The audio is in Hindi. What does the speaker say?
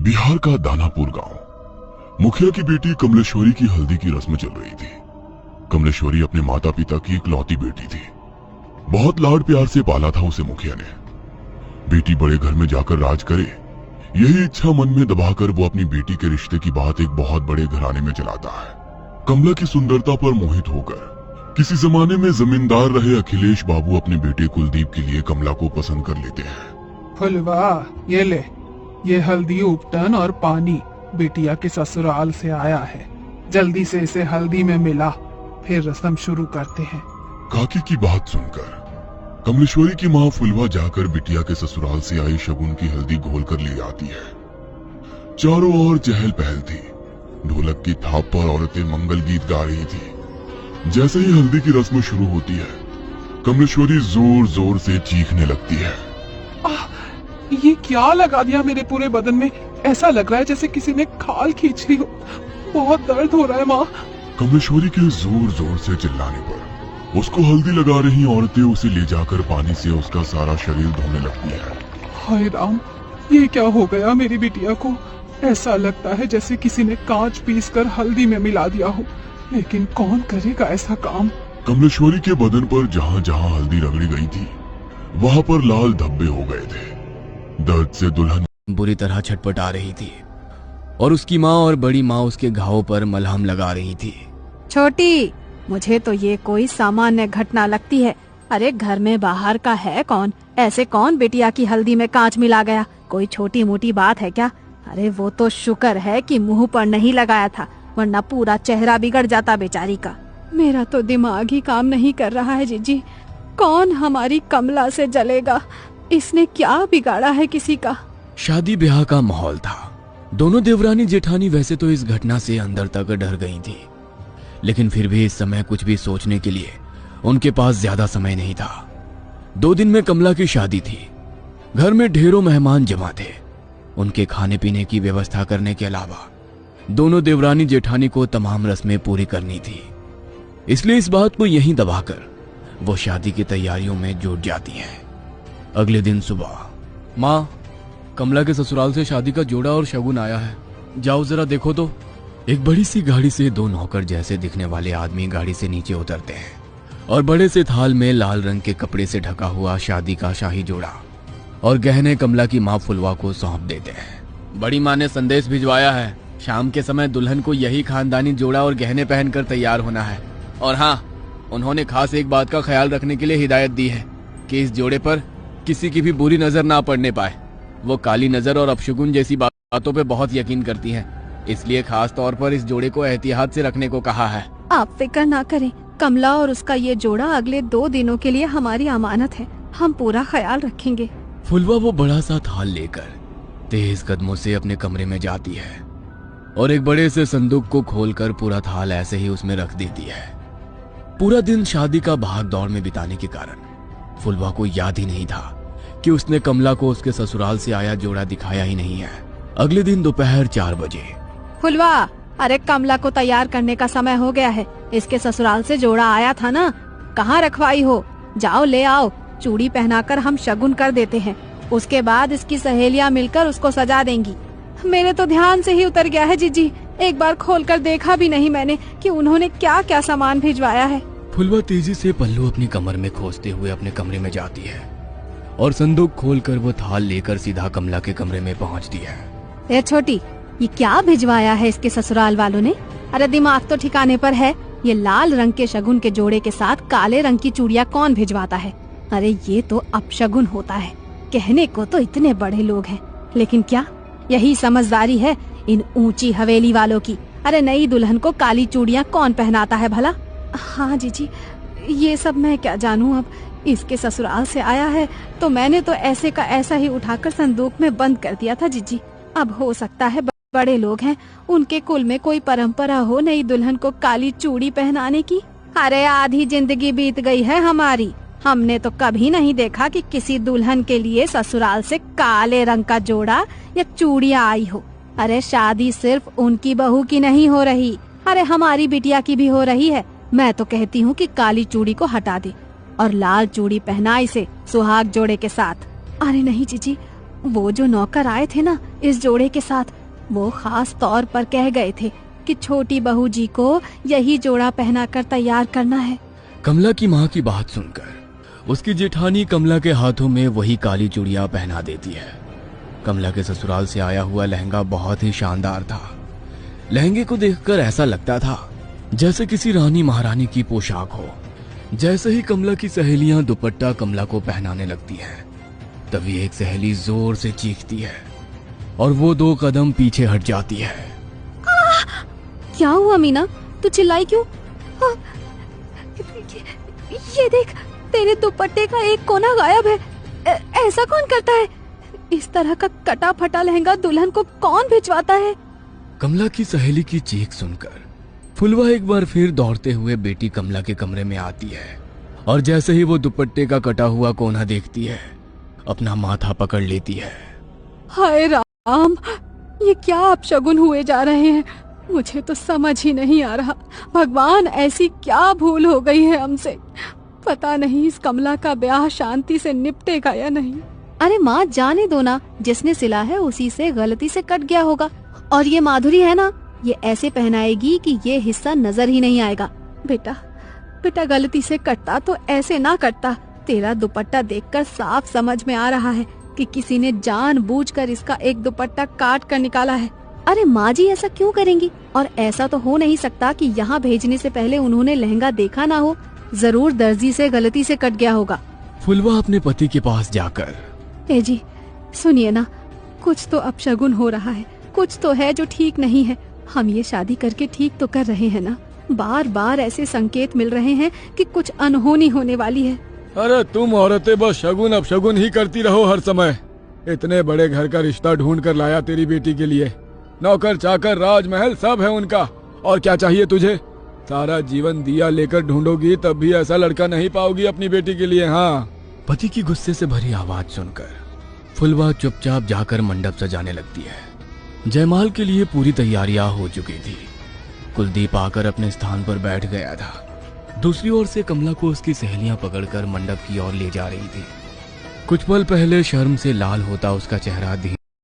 बिहार का दानापुर गांव। मुखिया की बेटी कमलेश्वरी की हल्दी की रस्म चल रही थी। कमलेश्वरी अपने माता पिता की इकलौती बेटी थी। बहुत लाड प्यार से पाला था उसे मुखिया ने। बेटी बड़े घर में जाकर राज करे, यही इच्छा मन में दबाकर वो अपनी बेटी के रिश्ते की बात एक बहुत बड़े घराने में चलाता है। कमला की सुंदरता पर मोहित होकर किसी जमाने में जमींदार रहे अखिलेश बाबू अपने बेटे कुलदीप के लिए कमला को पसंद कर लेते हैं। फुलवा, ये ले, ये हल्दी उपटन और पानी बिटिया के ससुराल से आया है। जल्दी से इसे हल्दी में मिला, फिर रस्म शुरू करते हैं। काकी की बात सुनकर कमलेश्वरी की माँ फुलवा जाकर बिटिया के ससुराल से आई शगुन की हल्दी घोल कर ले आती है। चारों ओर चहल पहल थी। ढोलक की थाप पर औरतें मंगल गीत गा रही थी। जैसे ही हल्दी की रस्म शुरू होती है, कमलेश्वरी जोर जोर से चीखने लगती है। ये क्या लगा दिया मेरे पूरे बदन में? ऐसा लग रहा है जैसे किसी ने खाल खींच ली हो। बहुत दर्द हो रहा है माँ। कमलेश्वरी के जोर जोर से चिल्लाने पर उसको हल्दी लगा रही औरतें उसे ले जाकर पानी से उसका सारा शरीर धोने लगती है। हाय राम, ये क्या हो गया मेरी बिटिया को? ऐसा लगता है जैसे किसी ने कांच पीसकर हल्दी में मिला दिया हो, लेकिन कौन करेगा ऐसा काम? कमलेश्वरी के बदन पर जहाँ जहाँ हल्दी रगड़ी गई थी, वहाँ पर लाल धब्बे हो गए थे। दर्द से दुल्हन बुरी तरह छटपटा रही थी और उसकी माँ और बड़ी माँ उसके घावों पर मलहम लगा रही थी। छोटी, मुझे तो ये कोई सामान्य घटना लगती है। अरे घर में बाहर का है कौन? ऐसे कौन बिटिया की हल्दी में कांच मिला गया? कोई छोटी मोटी बात है क्या? अरे वो तो शुक्र है कि मुंह पर नहीं लगाया था, वरना पूरा चेहरा बिगड़ जाता बेचारी का। मेरा तो दिमाग ही काम नहीं कर रहा है जीजी। कौन हमारी कमला से जलेगा? इसने क्या बिगाड़ा है किसी का? शादी ब्याह का माहौल था। दोनों देवरानी जेठानी वैसे तो इस घटना से अंदर तक डर गई थी, लेकिन फिर भी इस समय कुछ भी सोचने के लिए उनके पास ज्यादा समय नहीं था। 2 दिन में कमला की शादी थी। घर में ढेरों मेहमान जमा थे। उनके खाने पीने की व्यवस्था करने के अलावा दोनों देवरानी जेठानी को तमाम रस्में पूरी करनी थी। इसलिए इस बात को यहीं दबाकर वो शादी की तैयारियों में जुट जाती हैं। अगले दिन सुबह, माँ, कमला के ससुराल से शादी का जोड़ा और शगुन आया है, जाओ जरा देखो तो। एक बड़ी सी गाड़ी से 2 नौकर जैसे दिखने वाले आदमी गाड़ी से नीचे उतरते हैं और बड़े से थाल में लाल रंग के कपड़े से ढका हुआ शादी का शाही जोड़ा और गहने कमला की माँ फुलवा को सौंप देते हैं। बड़ी माँ ने संदेश भिजवाया है, शाम के समय दुल्हन को यही खानदानी जोड़ा और गहने पहनकर तैयार होना है। और हाँ, उन्होंने खास एक बात का ख्याल रखने के लिए हिदायत दी है कि इस जोड़े पर किसी की भी बुरी नजर ना पड़ने पाए। वो काली नजर और अपशगुन जैसी बातों पे बहुत यकीन करती हैं, इसलिए खास तौर पर इस जोड़े को एहतियात से रखने को कहा है। आप फिक्र ना करें, कमला और उसका ये जोड़ा अगले 2 दिनों के लिए हमारी अमानत है। हम पूरा ख्याल रखेंगे। फुलवा वो बड़ा सा थाल लेकर तेज कदमों से अपने कमरे में जाती है और एक बड़े से संदूक को खोलकर पूरा थाल ऐसे ही उसमें रख देती है। पूरा दिन शादी का भाग दौड़ में बिताने के कारण फुलवा को याद ही नहीं था कि उसने कमला को उसके ससुराल से आया जोड़ा दिखाया ही नहीं है। अगले दिन दोपहर 4 बजे, फुलवा, अरे कमला को तैयार करने का समय हो गया है। इसके ससुराल से जोड़ा आया था ना, कहाँ रखवाई हो? जाओ ले आओ। चूड़ी पहनाकर हम शगुन कर देते हैं, उसके बाद इसकी सहेलियां मिलकर उसको सजा देंगी। मेरे तो ध्यान से ही उतर गया है जीजी। एक बार खोलकर देखा भी नहीं मैंने कि उन्होंने क्या क्या सामान भिजवाया है। फुलवा तेजी से पल्लू अपनी कमर में खोसते हुए अपने कमरे में जाती है और संदूक खोलकर वो थाल लेकर सीधा कमला के कमरे में पहुंचती है। ए छोटी, ये क्या भिजवाया है इसके ससुराल वालों ने? अरे दिमाग तो ठिकाने पर है। ये लाल रंग के शगुन के जोड़े के साथ काले रंग की चूड़ियाँ कौन भिजवाता है? अरे ये तो अपशगुन होता है। कहने को तो इतने बड़े लोग हैं, लेकिन क्या यही समझदारी है इन ऊंची हवेली वालों की? अरे नई दुल्हन को काली चूड़ियाँ कौन पहनाता है भला? हाँ जीजी, ये सब मैं क्या जानूँ। अब इसके ससुराल से आया है तो मैंने तो ऐसे का ऐसा ही उठाकर संदूक में बंद कर दिया था जीजी। अब हो सकता है बड़े लोग हैं, उनके कुल में कोई परंपरा हो नई दुल्हन को काली चूड़ी पहनाने की। अरे आधी जिंदगी बीत गई है हमारी, हमने तो कभी नहीं देखा कि किसी दुल्हन के लिए ससुराल से काले रंग का जोड़ा या चूड़ियाँ आई हो। अरे शादी सिर्फ उनकी बहू की नहीं हो रही, अरे हमारी बिटिया की भी हो रही है। मैं तो कहती हूँ कि काली चूड़ी को हटा दे और लाल चूड़ी पहनाई से सुहाग जोड़े के साथ। अरे नहीं जीजी, वो जो नौकर आए थे ना इस जोड़े के साथ, वो खास तौर पर कह गए थे कि छोटी बहू जी को यही जोड़ा पहनाकर तैयार करना है। कमला की माँ की बात सुनकर उसकी जेठानी कमला के हाथों में वही काली चूड़ियां पहना देती है। कमला के ससुराल से आया हुआ लहंगा बहुत ही शानदार था। लहंगे को देखकर ऐसा लगता था जैसे किसी रानी महारानी की पोशाक हो। जैसे ही कमला की सहेलियां दुपट्टा कमला को पहनाने लगती हैं, तभी एक सहेली जोर से चीखती है और वो 2 कदम पीछे हट जाती है। क्या हुआ मीना, तू चिल्लाई क्यों? ये देख, तेरे दुपट्टे का एक कोना गायब है। ऐसा कौन करता है? इस तरह का कटा फटा लहंगा दुल्हन को कौन भिजवाता है? कमला की सहेली की चीख सुनकर फुलवा एक बार फिर दौड़ते हुए बेटी कमला के कमरे में आती है और जैसे ही वो दुपट्टे का कटा हुआ कोना देखती है, अपना माथा पकड़ लेती है। हाय राम, ये क्या अपशगुन हुए जा रहे हैं? मुझे तो समझ ही नहीं आ रहा। भगवान, ऐसी क्या भूल हो गई है हमसे? पता नहीं इस कमला का ब्याह शांति से निपटेगा या नहीं। अरे माँ, जाने दो ना, जिसने सिला है उसी से गलती से कट गया होगा। और ये माधुरी है ना, ये ऐसे पहनाएगी कि ये हिस्सा नजर ही नहीं आएगा। बेटा गलती से कटता तो ऐसे ना कटता। तेरा दुपट्टा देखकर साफ समझ में आ रहा है कि किसी ने जानबूझकर इसका एक दुपट्टा काट कर निकाला है। अरे माँ जी, ऐसा क्यों करेंगी? और ऐसा तो हो नहीं सकता कि यहाँ भेजने से पहले उन्होंने लहंगा देखा ना हो। जरूर दर्जी से गलती से कट गया होगा। फुलवा अपने पति के पास जाकर, ए जी सुनिए ना, कुछ तो अपशगुन हो रहा है, कुछ तो है जो ठीक नहीं है। हम ये शादी करके ठीक तो कर रहे हैं ना? बार बार ऐसे संकेत मिल रहे हैं कि कुछ अनहोनी होने वाली है। अरे तुम औरतें बस शगुन अपशगुन ही करती रहो हर समय। इतने बड़े घर का रिश्ता ढूंढ कर लाया तेरी बेटी के लिए। नौकर चाकर राजमहल सब है उनका, और क्या चाहिए तुझे? सारा जीवन दिया लेकर ढूंढोगी तब भी ऐसा लड़का नहीं पाओगी अपनी बेटी के लिए। हाँ। पति की गुस्से से भरी आवाज सुनकर फुलवा चुपचाप जाकर मंडप सजाने लगती है। जयमाल के लिए पूरी तैयारियां हो चुकी थी। कुलदीप आकर अपने स्थान पर बैठ गया था। दूसरी ओर से कमला को उसकी सहेलियां पकड़कर मंडप की ओर ले जा रही थी। कुछ पल पहले शर्म से लाल होता उसका चेहरा